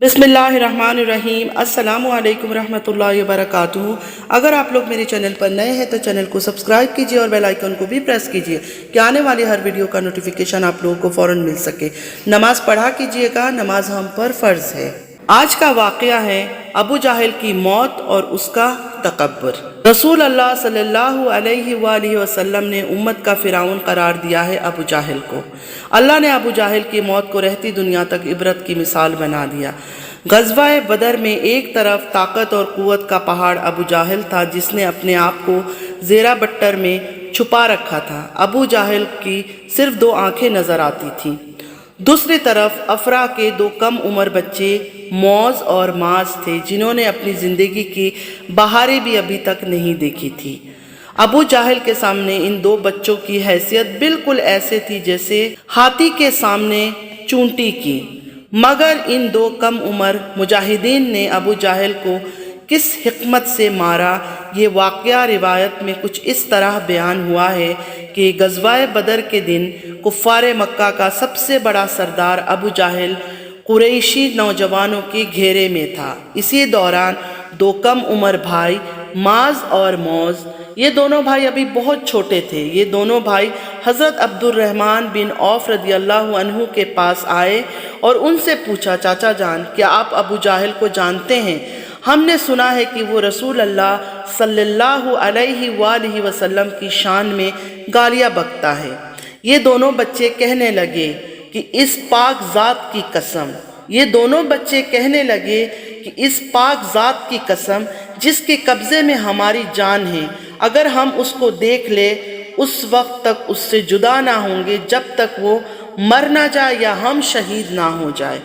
बिस्मिल्लाहिर्रहमानिर्रहीम। अस्सलामु अलैकुम रहमतुल्लाहि वबरकातुहू। अगर आप लोग मेरे चैनल पर नए हैं तो चैनल को सब्सक्राइब कीजिए और बेल आइकन को भी प्रेस कीजिए कि आने वाली हर वीडियो का नोटिफिकेशन आप लोगों को फ़ौरन मिल सके। नमाज पढ़ा कीजिएगा, नमाज हम पर फ़र्ज़ है। आज का वाक़या है अबू जाहिल की मौत और उसका तकब्बुर। रसूल अल्लाह सल्लल्लाहु अलैहि वसल्लम ने उम्मत का फ़िरौन करार दिया है अबू जाहिल को। अल्लाह ने अबू जाहिल की मौत को रहती दुनिया तक इबरत की मिसाल बना दिया। ग़ज़वा बदर में एक तरफ ताकत और क़ुव्वत का पहाड़ अबू जाहिल था, जिसने अपने आप को ज़ेरा बट्टर में छुपा रखा था। अबू जाहिल की सिर्फ दो आंखें नज़र आती थीं। दूसरी तरफ अफरा के दो कम उम्र बच्चे मौज और माज थे, जिन्होंने अपनी ज़िंदगी की बहारें भी अभी तक नहीं देखी थी। अबू जाहिल के सामने इन दो बच्चों की हैसियत बिल्कुल ऐसे थी जैसे हाथी के सामने चूंटी की। मगर इन दो कम उम्र मुजाहिदीन ने अबू जाहिल को किस हिकमत से मारा, ये वाक़या रिवायत में कुछ इस तरह बयान हुआ है कि ग़ज़वा बदर के दिन कुफ़ार मक्का का सबसे बड़ा सरदार अबू जाहिल कुरैशी नौजवानों के घेरे में था। इसी दौरान दो कम उम्र भाई माज और मौज, ये दोनों भाई अभी बहुत छोटे थे। ये दोनों भाई हज़रत अब्दुर्रहमान बिन औफ रदियल्लाहु अन्हु के पास आए और उनसे पूछा, चाचा जान, क्या आप अबू जाहिल को जानते हैं? हमने सुना है कि वो रसूल अल्लाह सल्लल्लाहु अलैहि वसल्लम की शान में गालियाँ बकता है। ये दोनों बच्चे कहने लगे कि इस पाक ज़ात की कसम, ये दोनों बच्चे कहने लगे कि इस पाक ज़ात की कसम जिसके कब्ज़े में हमारी जान है, अगर हम उसको देख ले उस वक्त तक उससे जुदा ना होंगे जब तक वो मर ना जाए या हम शहीद ना हो जाए।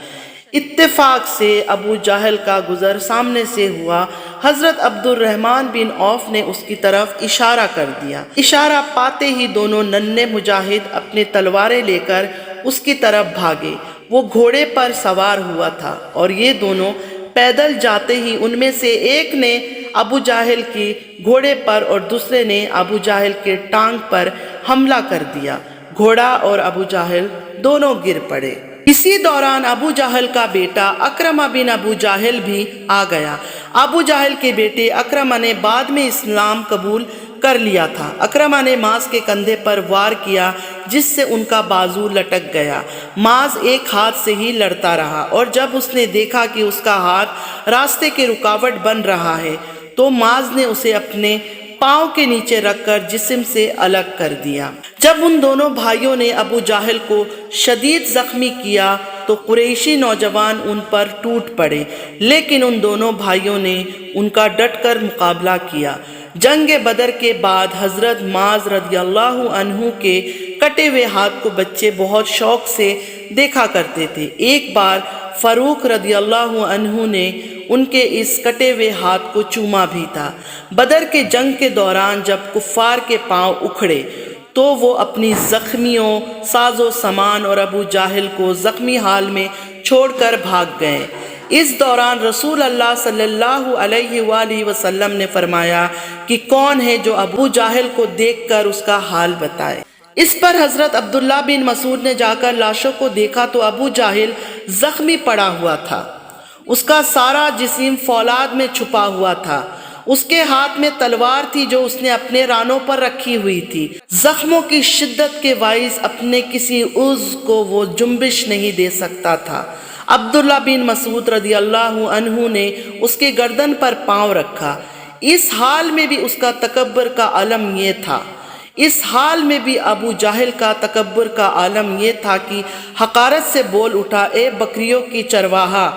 इत्तेफाक से अबू जाहिल का गुज़र सामने से हुआ। हज़रत अब्दुर्रहमान बिन औफ ने उसकी तरफ इशारा कर दिया। इशारा पाते ही दोनों नन्हे मुजाहिद अपने तलवारें लेकर उसकी तरफ भागे। वो घोड़े पर सवार हुआ था और ये दोनों पैदल जाते ही उनमें से एक ने अबू जाहिल की घोड़े पर और दूसरे ने अबू जाहिल के टांग पर हमला कर दिया। घोड़ा और अबू जाहिल दोनों गिर पड़े। इसी दौरान अबू जाहिल का बेटा अकरमा बिन अबू जाहिल भी आ गया। अबू जाहिल के बेटे अकरमा ने बाद में इस्लाम कबूल कर लिया था। अकरमा ने माज के कंधे पर वार किया, जिससे उनका बाजू लटक गया। माज एक हाथ से ही लड़ता रहा और जब उसने देखा कि उसका हाथ रास्ते के रुकावट बन रहा है तो माज ने उसे अपने पाँव के नीचे रखकर जिस्म से अलग कर दिया। जब उन दोनों भाइयों ने अबू जाहिल को शदीद जख्मी किया तो कुरैशी नौजवान उन पर टूट पड़े, लेकिन उन दोनों भाइयों ने उनका डटकर मुकाबला किया। जंग बदर के बाद हज़रत माज रदियल्लाहु अन्हु के कटे हुए हाथ को बच्चे बहुत शौक से देखा करते थे। एक बार फ़ारूक रदियल्लाहु अन्हु ने उनके इस कटे हुए हाथ को चूमा भी था। बदर के जंग के दौरान जब कुफ़ार के पांव उखड़े तो वो अपनी ज़ख्मियों, साजो सामान और अबू जाहिल को ज़ख्मी हाल में छोड़कर भाग गए। इस दौरान रसूल अल्लाह सल्लल्लाहु अलैहि वसल्लम ने फरमाया कि कौन है जो अबू जाहिल को देखकर उसका हाल बताए। इस पर हज़रत अब्दुल्ला बिन मसूद ने जाकर लाशों को देखा तो अबू जाहिल ज़ख्मी पड़ा हुआ था। उसका सारा जिस्म फौलाद में छुपा हुआ था। उसके हाथ में तलवार थी जो उसने अपने रानों पर रखी हुई थी। जख्मों की शिद्दत के बाइस अपने किसी उज़्व को वो जुम्बिश नहीं दे सकता था। अब्दुल्ला बिन मसूद रदियल्लाहु अन्हु ने उसके गर्दन पर पांव रखा। इस हाल में भी उसका तकब्बुर का आलम ये था। इस हाल में भी अबू जाहिल का तकब्बुर का आलम ये था कि हकारत से बोल उठा, ए बकरियों की चरवाहा,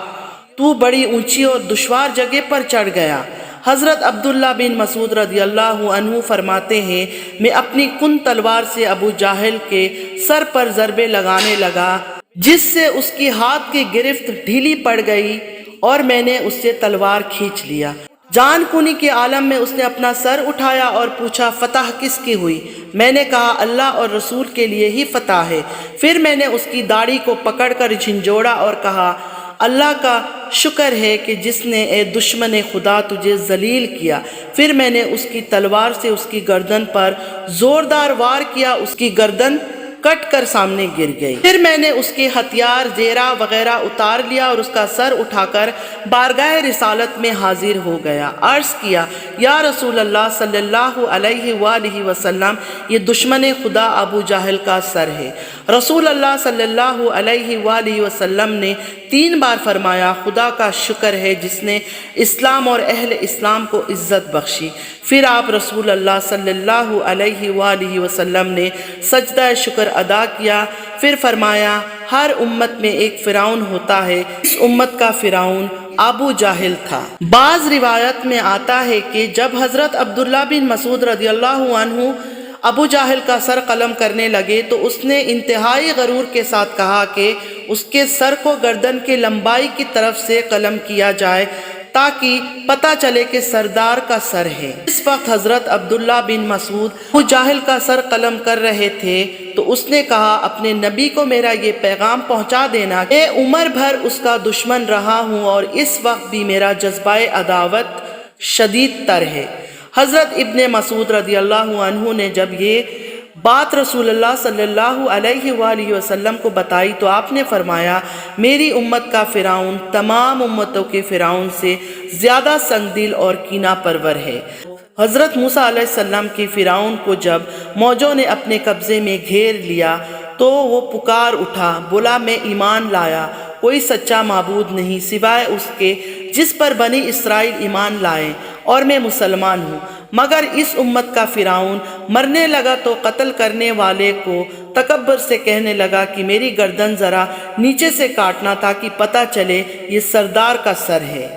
तू बड़ी ऊंची और दुश्वार जगह पर चढ़ गया। हज़रत अब्दुल्ला बिन मसूद रदियल्लाहु अन्हु फरमाते हैं, मैं अपनी कुन तलवार से अबू जाहिल के सर पर ज़रबे लगाने लगा, जिससे उसकी हाथ की गिरफ्त ढीली पड़ गई और मैंने उससे तलवार खींच लिया। जान कुनी के आलम में उसने अपना सर उठाया और पूछा, फतह किसकी हुई? मैंने कहा, अल्लाह और रसूल के लिए ही फतह है। फिर मैंने उसकी दाढ़ी को पकड़कर झिंझोड़ा और कहा, अल्लाह का शुक्र है कि जिसने ए दुश्मन खुदा तुझे जलील किया। फिर मैंने उसकी तलवार से उसकी गर्दन पर ज़ोरदार वार किया, उसकी गर्दन کٹ کر سامنے گر گئی۔ پھر میں نے اس کے ہتھیار زیرہ وغیرہ اتار لیا اور اس کا سر اٹھا کر بارگاہ رسالت میں حاضر ہو گیا۔ عرض کیا یا رسول اللہ صلی اللہ علیہ وآلہ وسلم، یہ دشمن خدا ابو جہل کا سر ہے۔ رسول اللہ صلی اللہ علیہ وآلہ وسلم نے 3 بار فرمایا خدا کا شکر ہے جس نے اسلام اور اہل اسلام کو عزت بخشی۔ پھر آپ رسول اللہ صلی اللہ علیہ وآلہ وسلم نے سجدہ شکر ادا کیا۔ پھر فرمایا ہر امت میں ایک فرعون ہوتا ہے، اس امت کا فرعون ابو جہل تھا۔ بعض روایت میں آتا ہے کہ جب حضرت عبداللہ بن مسعود رضی اللہ عنہ ابو جہل کا سر قلم کرنے لگے تو اس نے انتہائی غرور کے ساتھ کہا کہ اس کے سر کو گردن کے لمبائی کی طرف سے قلم کیا جائے تاکہ پتہ چلے کہ سردار کا سر ہے۔ اس وقت حضرت عبداللہ بن مسعود ابو جہل کا سر قلم کر رہے تھے تو اس نے کہا اپنے نبی کو میرا یہ پیغام پہنچا دینا، میں عمر بھر اس کا دشمن رہا ہوں اور اس وقت بھی میرا جذبہ عداوت شدید تر ہے۔ حضرت ابن مسعود رضی اللہ عنہ نے جب یہ بات رسول اللہ صلی اللہ علیہ وآلہ وسلم کو بتائی تو آپ نے فرمایا میری امت کا فرعون تمام امتوں کے فرعون سے زیادہ سنگ دل اور کینہ پرور ہے۔ حضرت موسیٰ علیہ السلام کے فرعون کو جب موجوں نے اپنے قبضے میں گھیر لیا تو وہ پکار اٹھا، بولا میں ایمان لایا، کوئی سچا معبود نہیں سوائے اس کے جس پر بنی اسرائیل ایمان لائے، اور میں مسلمان ہوں۔ مگر اس امت کا فرعون مرنے لگا تو قتل کرنے والے کو تکبر سے کہنے لگا کہ میری گردن ذرا نیچے سے کاٹنا تاکہ پتہ چلے یہ سردار کا سر ہے۔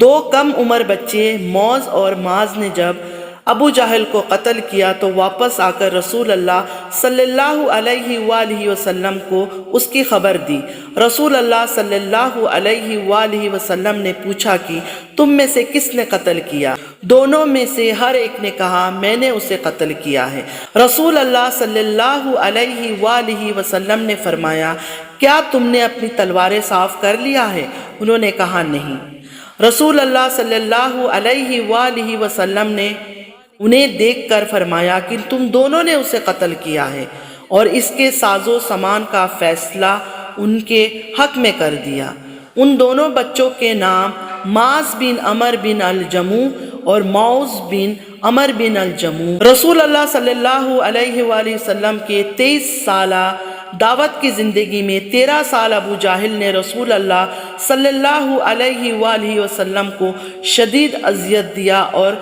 2 کم عمر بچے موز اور ماز نے جب ابو جہل کو قتل کیا تو واپس آ کر رسول اللہ صلی اللہ علیہ وآلہ وسلم کو اس کی خبر دی۔ رسول اللہ صلی اللہ علیہ وآلہ وسلم نے پوچھا کہ تم میں سے کس نے قتل کیا؟ دونوں میں سے ہر ایک نے کہا میں نے اسے قتل کیا ہے۔ رسول اللہ صلی اللہ علیہ وآلہ وسلم نے فرمایا کیا تم نے اپنی تلواریں صاف کر لیا ہے؟ انہوں نے کہا نہیں۔ رسول اللہ صلی اللہ علیہ وآلہ وسلم نے انہیں دیکھ کر فرمایا کہ تم دونوں نے اسے قتل کیا ہے، اور اس کے ساز و سامان کا فیصلہ ان کے حق میں کر دیا۔ ان دونوں بچوں کے نام ماز بن عمر بن الجموع اور موز بن عمر بن الجموع۔ رسول اللہ صلی اللہ علیہ وآلہ وسلم کے 23 سالہ دعوت کی زندگی میں 13 سال ابو جہل نے رسول اللہ صلی اللہ علیہ وآلہ وسلم کو شدید اذیت دیا اور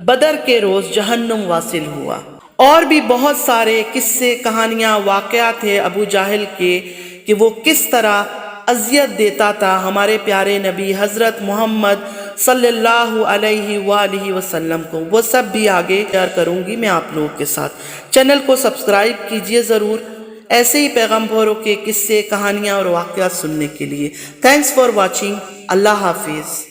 بدر کے روز جہنم واصل ہوا۔ اور بھی بہت سارے قصے کہانیاں واقعات ہیں ابو جہل کے کہ وہ کس طرح اذیت دیتا تھا ہمارے پیارے نبی حضرت محمد صلی اللہ علیہ وآلہ وسلم کو۔ وہ سب بھی آگے شیئر کروں گی میں آپ لوگوں کے ساتھ۔ چینل کو سبسکرائب کیجئے ضرور ایسے ہی پیغمبروں کے قصے کہانیاں اور واقعات سننے کے لیے۔ Thanks for watching. اللہ حافظ۔